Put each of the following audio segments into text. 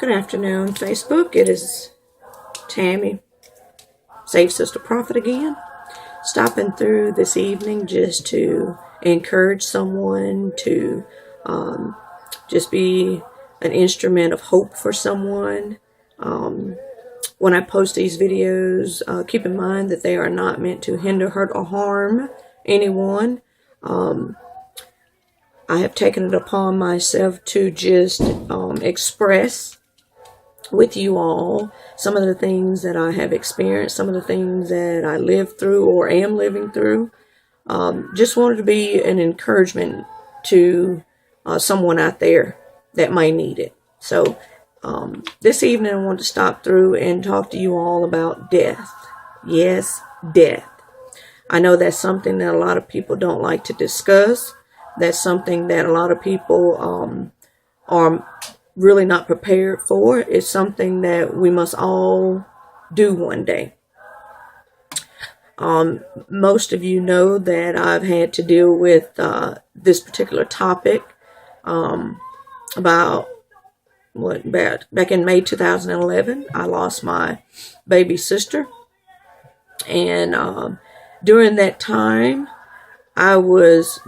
Good afternoon, Facebook. It is Tammy, Save Sister Prophet again. Stopping through this evening just to encourage someone, to just be an instrument of hope for someone. When I post these videos, keep in mind that they are not meant to hinder, hurt, or harm anyone. I have taken it upon myself to just express with you all some of the things that I have experienced, some of the things that I lived through or am living through. Just wanted to be an encouragement to someone out there that might need it. So this evening I want to stop through and talk to you all about death. Yes, death. I know that's something that a lot of people don't like to discuss. That's something that a lot of people are really not prepared for. It's something that we must all do one day. Most of you know that I've had to deal with this particular topic back in May 2011. I lost my baby sister, and during that time I was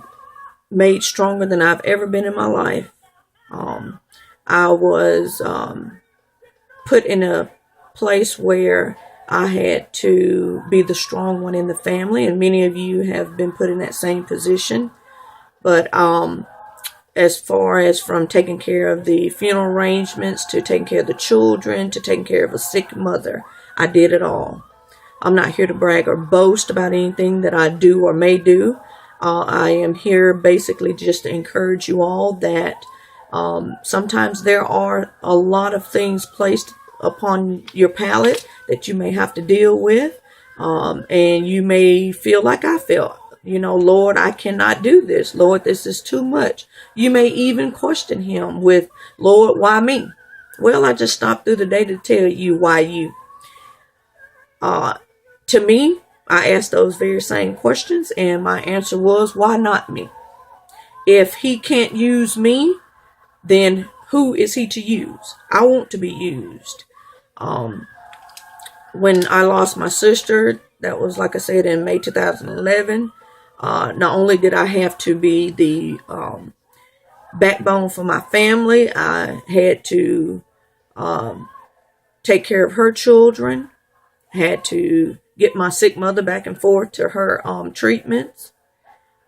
made stronger than I've ever been in my life. I was put in a place where I had to be the strong one in the family, and many of you have been put in that same position. But as far as from taking care of the funeral arrangements, to taking care of the children, to taking care of a sick mother, I did it all. I'm not here to brag or boast about anything that I do or may do. I am here basically just to encourage you all that sometimes there are a lot of things placed upon your palate that you may have to deal with, and you may feel like I felt, Lord, I cannot do this. Lord, this is too much. You may even question him with, Lord, why me? Well, I just stopped through the day to tell you why you. To me, I asked those very same questions, and my answer was, why not me? If he can't use me, then who is he to use? I want to be used. When I lost my sister, that was, like I said, in May 2011, not only did I have to be the backbone for my family, I had to take care of her children, had to get my sick mother back and forth to her treatments.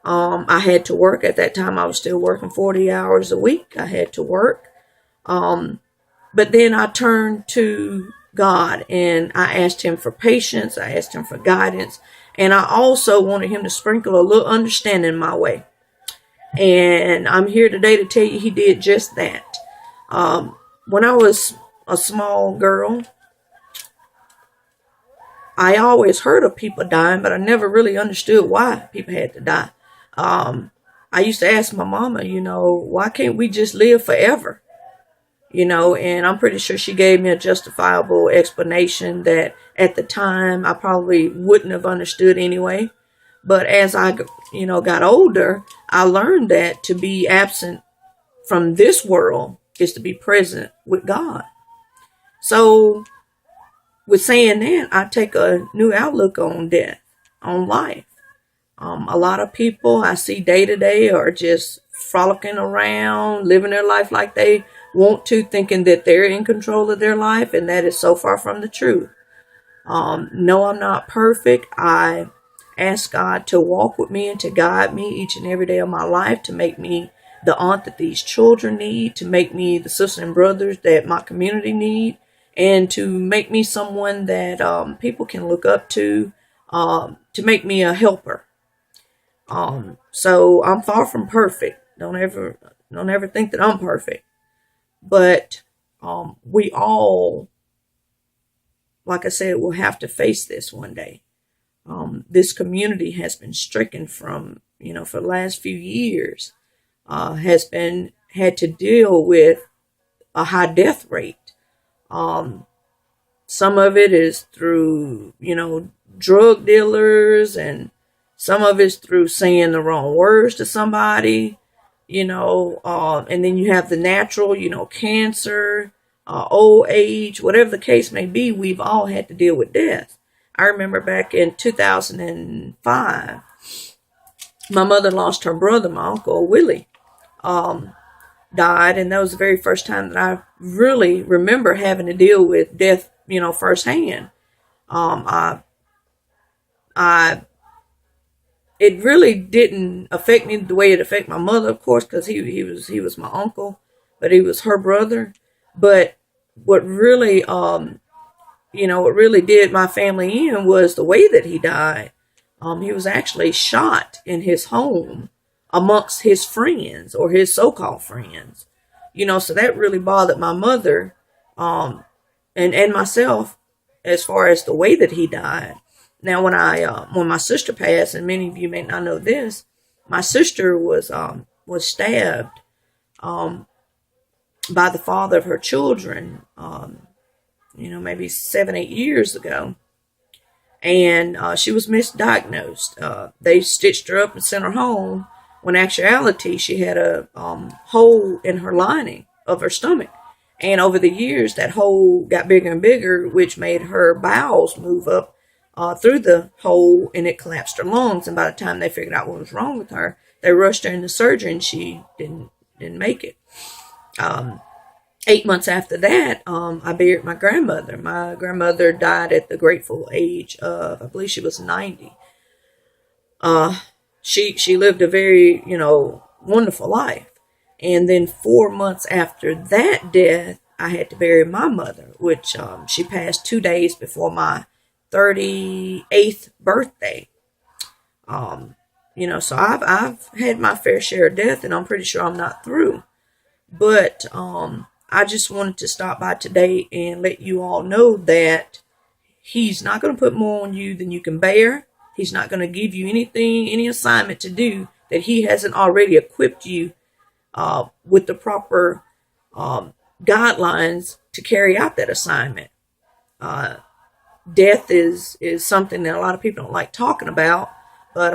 I had to work. At that time, I was still working 40 hours a week. I had to work. But then I turned to God, and I asked him for patience. I asked him for guidance. And I also wanted him to sprinkle a little understanding my way. And I'm here today to tell you he did just that. When I was a small girl, I always heard of people dying, but I never really understood why people had to die. I used to ask my mama, why can't we just live forever? And I'm pretty sure she gave me a justifiable explanation that at the time I probably wouldn't have understood anyway. But as I, got older, I learned that to be absent from this world is to be present with God. So with saying that, I take a new outlook on death, on life. A lot of people I see day to day are just frolicking around, living their life like they want to, thinking that they're in control of their life, and that is so far from the truth. No, I'm not perfect. I ask God to walk with me and to guide me each and every day of my life, to make me the aunt that these children need, to make me the sisters and brothers that my community need, and to make me someone that people can look up to make me a helper. So I'm far from perfect. Don't ever think that I'm perfect. But we all, like I said, will have to face this one day. This community has been stricken from, for the last few years, had to deal with a high death rate. Some of it is through, drug dealers, and some of it's through saying the wrong words to somebody, and then you have the natural, cancer, old age, whatever the case may be, we've all had to deal with death. I remember back in 2005, my mother lost her brother, my uncle Willie, died, and that was the very first time that I really remember having to deal with death, firsthand. I it really didn't affect me the way it affected my mother, of course, because he was my uncle, but he was her brother. But what really what really did my family in was the way that he died. He was actually shot in his home amongst his friends, or his so-called friends. So that really bothered my mother, and myself, as far as the way that he died. Now, when my sister passed, and many of you may not know this, my sister was stabbed by the father of her children, maybe 7-8 years ago, and she was misdiagnosed. They stitched her up and sent her home, when in actuality she had a hole in her lining of her stomach. And over the years, that hole got bigger and bigger, which made her bowels move up through the hole, and it collapsed her lungs. And by the time they figured out what was wrong with her, they rushed her into surgery, and she didn't make it. 8 months after that, I buried my grandmother. My grandmother died at the grateful age of, I believe she was 90. She lived a very, wonderful life. And then 4 months after that death, I had to bury my mother, which she passed 2 days before my 38th birthday. So I've had my fair share of death, and I'm pretty sure I'm not through. But I just wanted to stop by today and let you all know that he's not going to put more on you than you can bear. He's not going to give you any assignment to do that he hasn't already equipped you with the proper guidelines to carry out that assignment. Death is something that a lot of people don't like talking about, but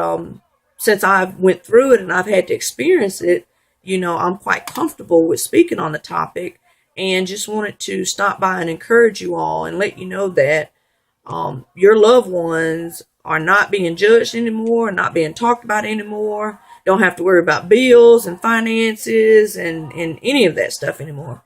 since I've went through it and I've had to experience it, I'm quite comfortable with speaking on the topic, and just wanted to stop by and encourage you all and let you know that your loved ones are not being judged anymore, not being talked about anymore. Don't have to worry about bills and finances and any of that stuff anymore.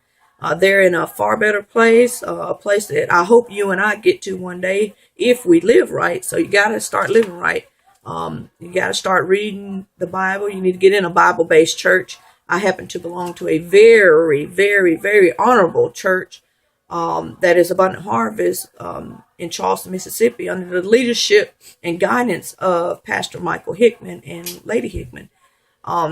They're in a far better place, a place that I hope you and I get to one day if we live right. So you got to start living right. You got to start reading the Bible. You need to get in a Bible-based church. I happen to belong to a very, very, very honorable church that is Abundant Harvest in Charleston, Mississippi, under the leadership and guidance of Pastor Michael Hickman and Lady Hickman.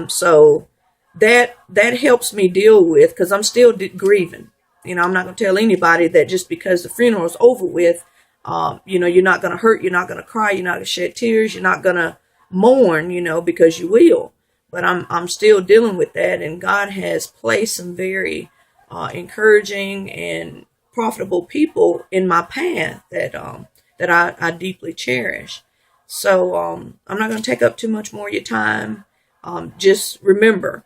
So that helps me deal with, because I'm still grieving. I'm not going to tell anybody that just because the funeral is over with, you're not going to hurt, you're not going to cry, you're not going to shed tears, you're not going to mourn, because you will. But I'm still dealing with that, and God has placed some very encouraging and profitable people in my path that I deeply cherish. So I'm not going to take up too much more of your time. Just remember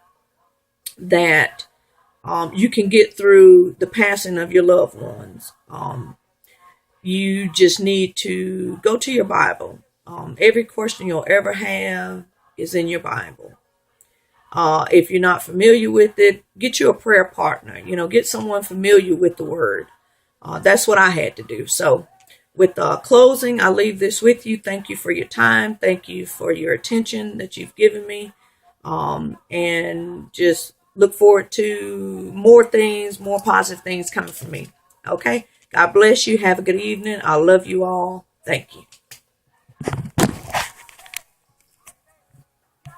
that you can get through the passing of your loved ones. You just need to go to your Bible. Every question you'll ever have is in your Bible. If you're not familiar with it, get you a prayer partner. Get someone familiar with the Word. That's what I had to do. So with closing, I leave this with you. Thank you for your time. Thank you for your attention that you've given me. And just look forward to more things, more positive things coming from me. Okay? God bless you. Have a good evening. I love you all. Thank you.